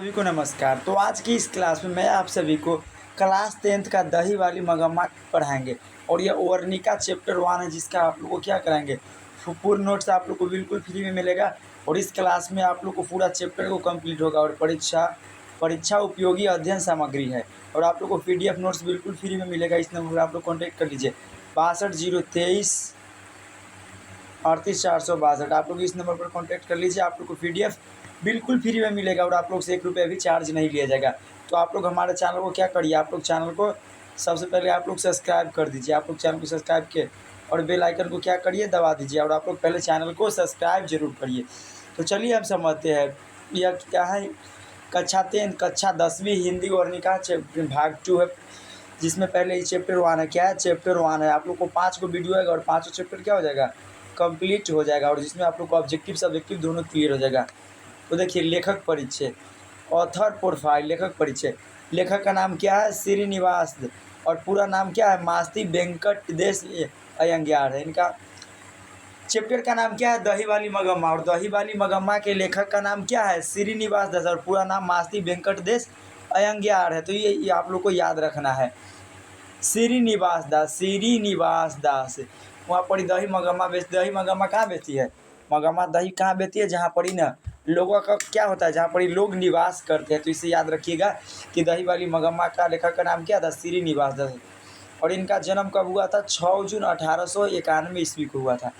सभी को नमस्कार। तो आज की इस क्लास में मैं आप सभी को क्लास 10th का दही वाली मगम्मा पढ़ाएंगे और यह वर्णिका चैप्टर 1 है, जिसका आप लोग को क्या कराएंगे, पूर्ण नोट्स आप लोग को बिल्कुल फ्री में मिलेगा। और इस क्लास में आप लोग को पूरा चैप्टर को कंप्लीट होगा और परीक्षा उपयोगी अध्ययन सामग्री है और आप लोग को PDF नोट्स बिल्कुल फ्री में मिलेगा। इस नंबर पर आप लोग कॉन्टैक्ट कर लीजिए 62 023 38 462। आप लोग इस नंबर पर कॉन्टैक्ट कर लीजिए। आप लोग को PDF बिल्कुल फ्री में मिलेगा और आप लोग से 1 रुपया भी चार्ज नहीं लिया जाएगा। तो आप लोग हमारे चैनल को क्या करिए, आप लोग चैनल को सबसे पहले आप लोग सब्सक्राइब कर दीजिए। आप लोग चैनल को सब्सक्राइब किए और बेल आइकन को क्या करिए, दबा दीजिए और आप लोग पहले चैनल को सब्सक्राइब जरूर करिए। तो चलिए हम समझते हैं यह क्या है। कक्षा 10वीं हिंदी वर्णिका भाग 2 है, जिसमें पहले ये चैप्टर 1 है। क्या है? चैप्टर 1 है। आप लोग को 5 को वीडियो आएगा और 5 चैप्टर क्या हो जाएगा, कंप्लीट हो जाएगा और जिसमें आप लोग को ऑब्जेक्टिव सब्जेक्टिव दोनों क्लियर हो जाएगा। तो देखिए, लेखक परिचय, ऑथर प्रोफाइल, लेखक परिचय। लेखक का नाम क्या है? श्रीनिवास और पूरा नाम क्या है? मास्ती वेंकट देश अयंग्यार है। इनका चैप्टर का नाम क्या है? दही वाली मगम्मा। और दही वाली मगम्मा के लेखक का नाम क्या है? श्रीनिवास दास और पूरा नाम मास्ती वेंकट देश अयंग्यार है। तो ये आप लोग को याद रखना है। श्रीनिवास दास वहाँ पर दही मगम्मा बेचती। दही मगम्मा कहाँ बेचती है? मगम्मा दही कहाँ बेचती है? जहाँ पर ही ना लोगों का क्या होता है, जहाँ पर ही लोग निवास करते हैं। तो इसे याद रखिएगा कि दही वाली मगम्मा का लेखक का नाम क्या था? श्रीनिवास दास। और इनका जन्म कब हुआ था? 6 जून 1891 ईस्वी को हुआ था।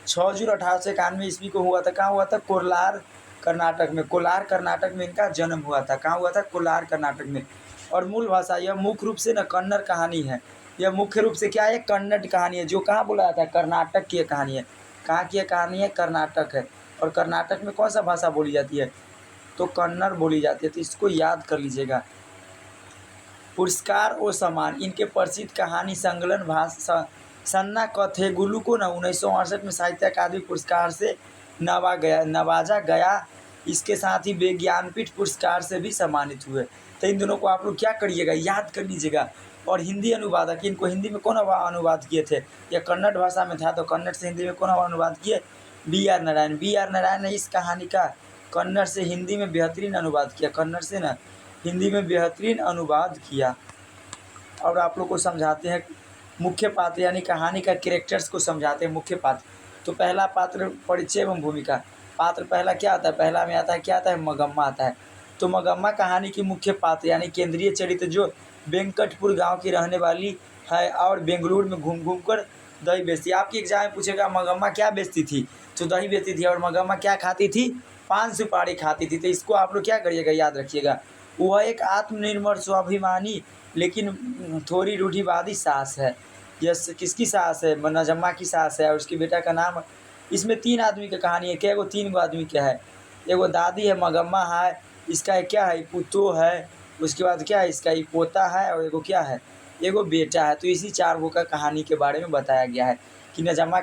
6 जून 1891 ईस्वी को हुआ था। कहाँ हुआ था? कोलार कर्नाटक में। कोलार कर्नाटक में इनका जन्म हुआ था। कहाँ हुआ था? कोलार कर्नाटक में। और मूल भाषा यह मुख्य रूप से न कन्नड़ कहानी है। यह मुख्य रूप से क्या है? कन्नड़ कहानी है, जो कहाँ बोला जाता है? कर्नाटक की कहानी है। कहाँ की कहानी है? कर्नाटक है। और कर्नाटक में कौन सा भाषा बोली जाती है? तो कन्नड़ बोली जाती है। तो इसको याद कर लीजिएगा। पुरस्कार और सम्मान। इनके प्रसिद्ध कहानी संकलन भाषा सन्ना कथेगुलू को 1968 में साहित्य अकादमी पुरस्कार से नवाजा गया। इसके साथ ही वे ज्ञानपीठ पुरस्कार से भी सम्मानित हुए। तो इन दोनों को आप लोग क्या करिएगा, याद कर लीजिएगा। और हिंदी अनुवादक, इनको हिंदी में कौन अनुवाद किए थे? यह कन्नड़ भाषा में था, तो कन्नड़ से हिंदी में कौन अनुवाद किए? B.R. नारायण। B.R. नारायण ने इस कहानी का कन्नड़ से हिंदी में बेहतरीन अनुवाद किया। कन्नड़ से ना हिंदी में बेहतरीन अनुवाद किया। और आप लोग को समझाते हैं मुख्य पात्र, यानी कहानी का कैरेक्टर्स को समझाते हैं मुख्य पात्र। तो पहला पात्र परिचय एवं भूमिका। पात्र पहला क्या आता है? पहला में आता है क्या आता है? मगम्मा आता है। तो मगम्मा कहानी की मुख्य पात्र यानी केंद्रीय चरित्र, जो वेंकटपुर गांव की रहने वाली है और बेंगलुरु में घूम घूम कर दही बेचती है। आपकी एग्जाम में पूछेगा मगम्मा क्या बेचती थी? तो दही बेचती थी। और मगम्मा क्या खाती थी? पान सुपारी खाती थी। तो इसको आप लोग क्या करिएगा, याद रखिएगा। वह एक आत्मनिर्भर स्वाभिमानी लेकिन थोड़ी रूढ़िवादी सास है। यह किसकी सास है? नजम्मा की सास है। और उसके बेटा का नाम, इसमें 3 आदमी की कहानी है। क्या? 3 आदमी क्या है? एगो दादी है, मगम्मा है, इसका एक क्या है? पुतो है। उसके बाद क्या है? इसका एक पोता है और एगो क्या है? एगो बेटा है। तो इसी 4 गो का कहानी के बारे में बताया गया है कि नजम्मा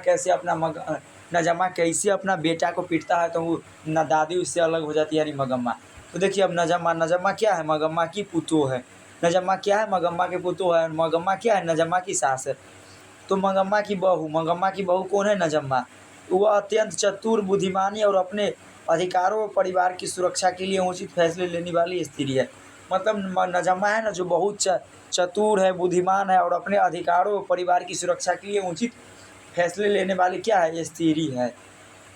कैसे अपना बेटा को पीटता है, तो वो न दादी उससे अलग हो जाती है, यानी मगम्मा। तो देखिए, अब नजम्मा क्या है? मगम्मा की पुतो है। नजम्मा क्या है? मगम्मा के पुतो है। मगम्मा क्या है? नजम्मा की सास है। तो मगम्मा की बहू कौन है? नजम्मा। वह अत्यंत चतुर, बुद्धिमानी और अपने अधिकारों और परिवार की सुरक्षा के लिए उचित फैसले लेने वाली स्त्री है। मतलब नजम्मा है ना, जो बहुत चतुर है, बुद्धिमान है और अपने अधिकारों और परिवार की सुरक्षा के लिए उचित फैसले लेने वाली क्या है? स्त्री है।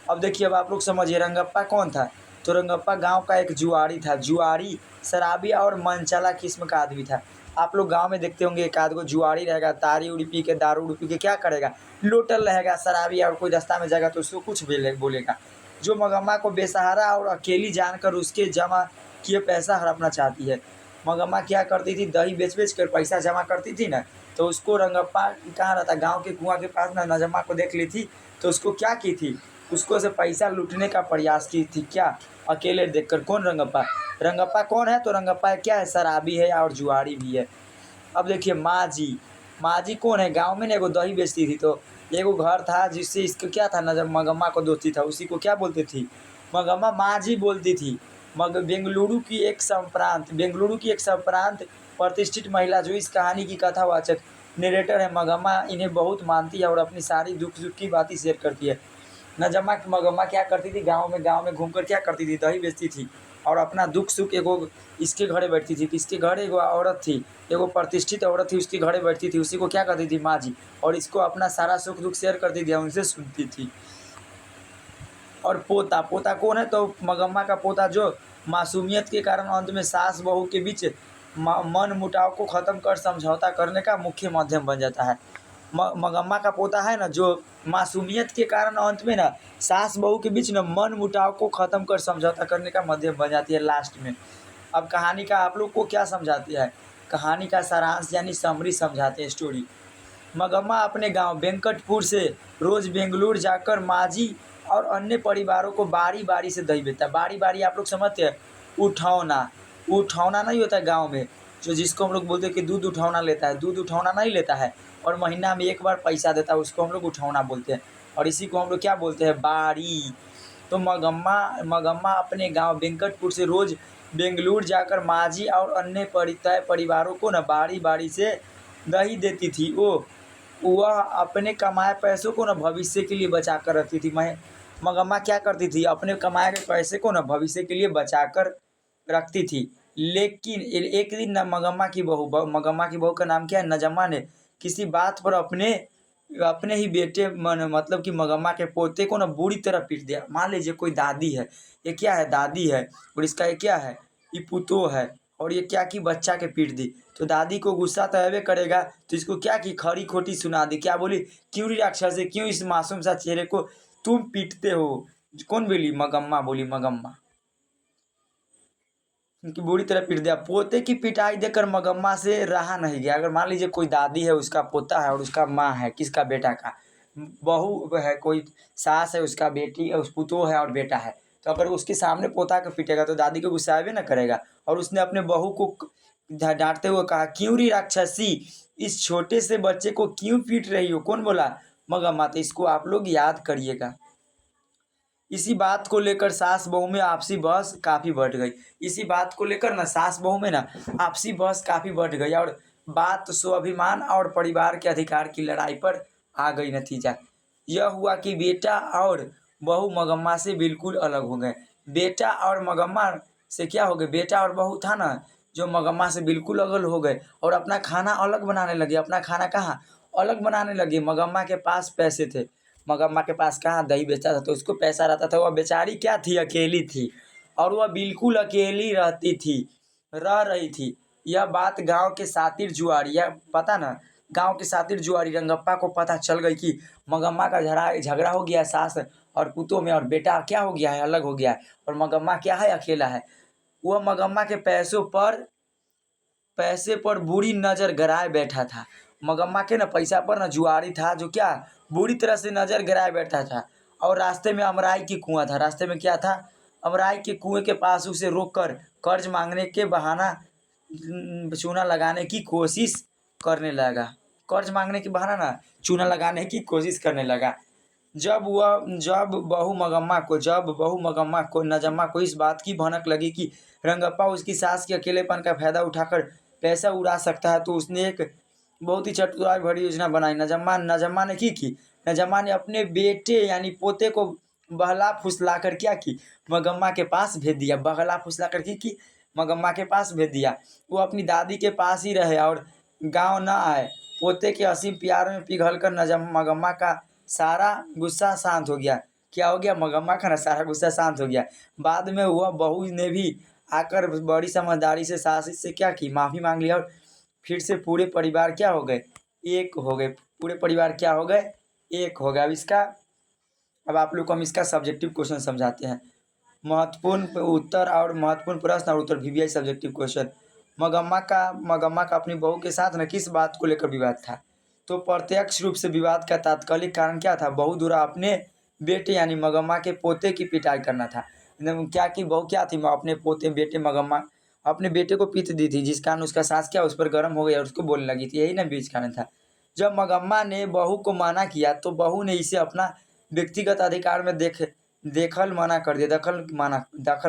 अब देखिए, अब आप लोग समझिए रंगप्पा कौन था? तो रंगप्पा गांव का एक जुआरी था। जुआरी शराबी और मनचला किस्म का आदमी था। आप लोग गांव में देखते होंगे, एक आध गो जुआरी रहेगा, तारी उड़ी पी के, दारू उड़ी पी के क्या करेगा? लोटल रहेगा, शराबी। और कोई रास्ता में जाएगा तो उसको कुछ बोलेगा। जो मगम्मा को बेसहारा और अकेली जानकर उसके जमा किए पैसा हड़पना चाहती है। मगम्मा क्या करती थी? दही बेच बेच कर पैसा जमा करती थी ना। तो उसको रंगप्पा कहाँ रहता? गाँव के कुआं के पास ना नजम्मा को देख ली थी। तो उसको क्या की थी? उसको से पैसा लूटने का प्रयास की थी। क्या? अकेले देखकर। कौन? रंगप्पा। रंगप्पा कौन है? तो रंगप्पा क्या है? शराबी है और जुआरी भी है। अब देखिए, माँ जी कौन है? गांव में ना एगो दही बेचती थी। तो एगो घर था जिससे इसको क्या था ना, जब मगम्मा को दोस्ती था, उसी को क्या बोलती थी? मगम्मा माँ जी बोलती थी। बेंगलुरु की एक संप्रांत प्रतिष्ठित महिला, जो इस कहानी की कथावाचक नरेटर है। मगम्मा इन्हें बहुत मानती है और अपनी सारी दुख की बातें शेयर करती है। मगम्मा क्या करती थी? गांव में घूमकर क्या करती थी? दही बेचती थी। और अपना दुख सुख एगो इसके घरे बैठती थी, किसके घर एगो औरत थी, एगो प्रतिष्ठित औरत थी, उसके घरे बैठती थी, उसी को क्या करती थी माँ जी, और इसको अपना सारा सुख दुख शेयर करती थी, उनसे सुनती थी। और पोता, पोता कौन है, तो मगम्मा का पोता जो मासूमियत के कारण अंत में सास बहू के बीच मन मुटाव को ख़त्म कर समझौता करने का मुख्य माध्यम बन जाता है। मगम्मा का पोता है ना, जो मासूमियत के कारण अंत में ना सास बहू के बीच ना मन मुटाव को ख़त्म कर समझौता करने का माध्यम बन जाती है लास्ट में। अब कहानी का आप लोग को क्या समझाती है, कहानी का सारांश यानी समरी समझाते हैं स्टोरी। मगम्मा अपने गांव वेंकटपुर से रोज बेंगलुरु जाकर माजी और अन्य परिवारों को बारी बारी से दही बेचता है। बारी बारी आप लोग समझते हैं, उठौना, उठौना नहीं होता है गांव में, जो जिसको हम लोग बोलते हैं कि दूध उठौना लेता है, दूध उठौना नहीं लेता है और महीना में एक बार पैसा देता है, उसको हम लोग उठौना बोलते हैं। और इसी को हम लोग क्या बोलते हैं, बारी। तो मगम्मा मगम्मा अपने गांव वेंकटपुर से रोज बेंगलुरु जाकर माजी और अन्य परितय परिवारों को न बारी बारी से दही देती थी। वह अपने कमाए पैसों को न भविष्य के लिए बचा कर रखती थी। मैं मगम्मा क्या करती थी, अपने कमाए के पैसे को न भविष्य के लिए बचा कर रखती थी। लेकिन एक दिन न मगम्मा की बहू का नाम क्या है, नजम्मा ने किसी बात पर अपने अपने ही बेटे मतलब कि मगम्मा के पोते को ना बुरी तरह पीट दिया। मान लीजिए कोई दादी है, ये क्या है, दादी है, और इसका ये क्या है, ये पुतो है, और ये क्या कि बच्चा के पीट दी। तो दादी को गुस्सा तो हैबे करेगा, तो इसको क्या कि खरी खोटी सुना दी। क्या बोली, क्यों रे राक्षस है, क्यों इस मासूम सा चेहरे को तुम पीटते हो। कौन बोली, मगम्मा बोली, मगम्मा उनकी बुरी तरह पीट दिया। पोते की पिटाई देकर मगम्मा से रहा नहीं गया। अगर मान लीजिए कोई दादी है, उसका पोता है और उसका माँ है, किसका, बेटा का, बहू है, कोई सास है, उसका बेटी, उस पुतो है और बेटा है, तो अगर उसके सामने पोता को पीटेगा तो दादी को गुस्सा भी ना करेगा। और उसने अपने बहू को डांटते हुए कहा, क्यों री राक्षसी, इस छोटे से बच्चे को क्यों पीट रही हो। कौन बोला, मगम्मा। तो इसको आप लोग याद करिएगा। इसी बात को लेकर सास बहू में आपसी बहस काफ़ी बढ़ गई। इसी बात को लेकर ना सास बहू में ना आपसी बहस काफ़ी बढ़ गई और बात स्वाभिमान और परिवार के अधिकार की लड़ाई पर आ गई। नतीजा यह हुआ कि बेटा और बहू मगम्मा से बिल्कुल अलग हो गए। बेटा और मगम्मा से क्या हो गए, बेटा और बहू था ना जो मगम्मा से बिल्कुल अलग हो गए और अपना खाना अलग बनाने लगे। अपना खाना कहाँ अलग बनाने लगे, मगम्मा के पास पैसे थे, मगम्मा के पास कहाँ दही बेचता था तो उसको पैसा रहता था। वह बेचारी क्या थी, अकेली थी और वह बिल्कुल अकेली रहती थी, रह रही थी। यह बात गांव के सातिर जुआरी, या पता ना, गांव के सातिर जुआरी रंगप्पा को पता चल गई कि मगम्मा का झगड़ा हो गया सास और पुतों में, और बेटा क्या हो गया है, अलग हो गया है, और मगम्मा क्या है, अकेला है। वह मगम्मा के पैसे पर बुरी नज़र गड़ाए बैठा था। मगम्मा के ना पैसा पर ना जुआरी था, जो क्या बुरी तरह से नज़र गड़ाए बैठा था। और रास्ते में अमराई की कुआं था, रास्ते में क्या था, अमराई के कुएं के पास उसे रोककर कर्ज मांगने के बहाना चूना लगाने की कोशिश करने लगा। कर्ज मांगने के बहाना ना चूना लगाने की कोशिश करने लगा। जब बहू मगम्मा को नजम्मा को इस बात की भनक लगी कि रंगप्पा उसकी सास के अकेलेपन का फायदा उठाकर पैसा उड़ा सकता है, तो उसने एक बहुत ही चतुराई भरी योजना बनाई। नजम्मा ने की नजम्मा ने अपने बेटे यानी पोते को बहला फुसला कर क्या की, मगम्मा के पास भेज दिया। बहला फुसला कर की मगम्मा के पास भेज दिया। वो अपनी दादी के पास ही रहे और गांव न आए। पोते के असीम प्यार में पिघल कर मगम्मा का सारा गुस्सा शांत हो गया। क्या हो गया, मगम्मा का ना सारा गुस्सा शांत हो गया। बाद में वह बहू ने भी आकर बड़ी समझदारी से सास से क्या की, माफ़ी मांग लिया और फिर से पूरे परिवार क्या हो गए, एक हो गए। पूरे परिवार क्या हो गए, एक हो गए। अब आप लोग को हम इसका सब्जेक्टिव क्वेश्चन समझाते हैं। महत्वपूर्ण उत्तर और महत्वपूर्ण प्रश्न और उत्तर VVI सब्जेक्टिव क्वेश्चन। मगम्मा का अपनी बहू के साथ न किस बात को लेकर विवाद था। तो प्रत्यक्ष रूप से विवाद का तात्कालिक कारण क्या था, बहू द्वारा अपने बेटे यानी मगम्मा के पोते की पिटाई करना था। क्या कि बहू क्या थी, अपने पोते बेटे मगम्मा अपने बेटे को पीट दी थी, जिस कारण उसका सास क्या उस पर गर्म हो गई और उसको बोलने लगी थी। यही ना बीच कारण था। जब मगम्मा ने बहू को मना किया तो बहू ने इसे अपना व्यक्तिगत अधिकार में दखल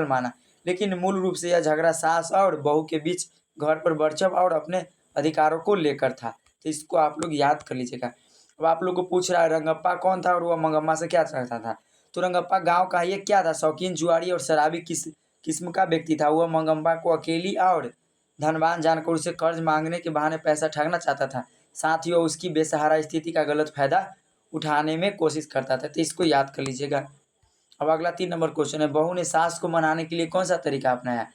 माना। लेकिन मूल रूप से यह झगड़ा सास और बहू के बीच घर पर वर्चस्व और अपने अधिकारों को लेकर था। तो इसको आप लोग याद कर लीजिएगा। अब आप लोग को पूछ रहा है रंगप्पा कौन था और वह मगम्मा से क्या चाहता था। तो रंगप्पा गांव का ये क्या था, शौकीन जुआरी और शराबी किस्म का व्यक्ति था। वह मंगम्मा को अकेली और धनवान जानकर उसे कर्ज मांगने के बहाने पैसा ठगना चाहता था। साथ ही वह उसकी बेसहारा स्थिति का गलत फायदा उठाने में कोशिश करता था। तो इसको याद कर लीजिएगा। अब अगला 3 नंबर क्वेश्चन है, बहू ने सास को मनाने के लिए कौन सा तरीका अपनाया?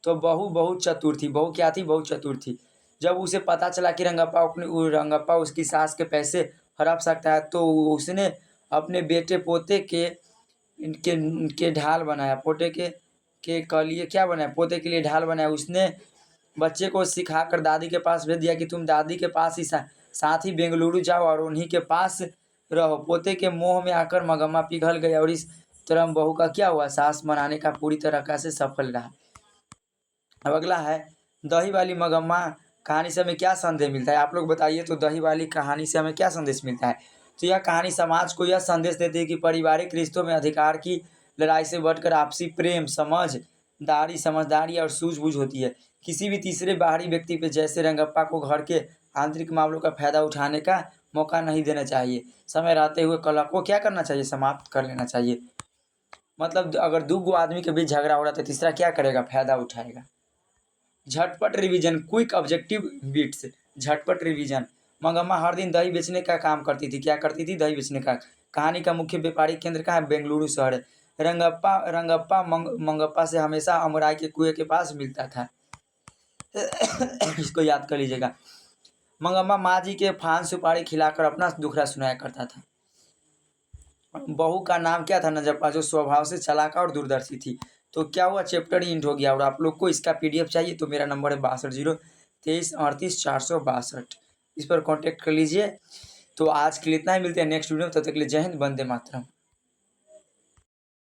तो बहू बहुत चतुर थी। बहू क्या थी? बहुत चतुर थी। जब उसे पता चला कि रंगप्पा उसकी सास के पैसे हड़प सकता है, तो उसने अपने बेटे पोते के ढाल बनाया। पोते के लिए क्या बनाया? पोते के लिए ढाल बनाया। उसने बच्चे को सिखाकर दादी के पास भेज दिया कि तुम दादी के पास ही साथ ही बेंगलुरु जाओ और उन्हीं के पास रहो। पोते के मोह में आकर मंगम्मा पिघल गई और इस तरह बहू का क्या हुआ? सास मनाने का पूरी तरह से सफल रहा। अब अगला है, दही वाली मंगम्मा कहानी से हमें क्या संदेश मिलता है? आप लोग बताइए। तो दही वाली कहानी से हमें क्या संदेश मिलता है? तो यह कहानी समाज को यह संदेश देती है कि पारिवारिक रिश्तों में अधिकार की लड़ाई से बढ़कर आपसी प्रेम, समझदारी और सूझबूझ होती है। किसी भी तीसरे बाहरी व्यक्ति पे जैसे रंगप्पा को घर के आंतरिक मामलों का फायदा उठाने का मौका नहीं देना चाहिए। समय रहते हुए कलह को क्या करना चाहिए? समाप्त कर लेना चाहिए। मतलब अगर 2 आदमी के बीच झगड़ा हो रहा है तो तीसरा क्या करेगा? फायदा उठाएगा। झटपट रिवीजन, क्विक ऑब्जेक्टिव बिट्स। झटपट रिवीजन, मंगम्मा हर दिन दही बेचने का काम करती थी। क्या करती थी? दही बेचने का। कहानी का मुख्य व्यापारिक केंद्र कहाँ है? बेंगलुरु शहर है। रंगप्पा मंगप्पा से हमेशा अमराई के कुएं के पास मिलता था। इसको याद कर लीजिएगा। मंगम्मा माँ जी के फान सुपारी खिलाकर अपना दुखड़ा सुनाया करता था। बहू का नाम क्या था? नजप्पा, जो स्वभाव से चालाक और दूरदर्शी थी। तो क्या हुआ? चैप्टर ही इंड हो गया। और आप लोग को इसका PDF चाहिए तो मेरा नंबर है 6203383462। इस पर कांटेक्ट कर लीजिए। तो आज के लिए इतना ही, मिलते हैं नेक्स्ट वीडियो में। तब तक के लिए जय हिंद, वंदे मातरम।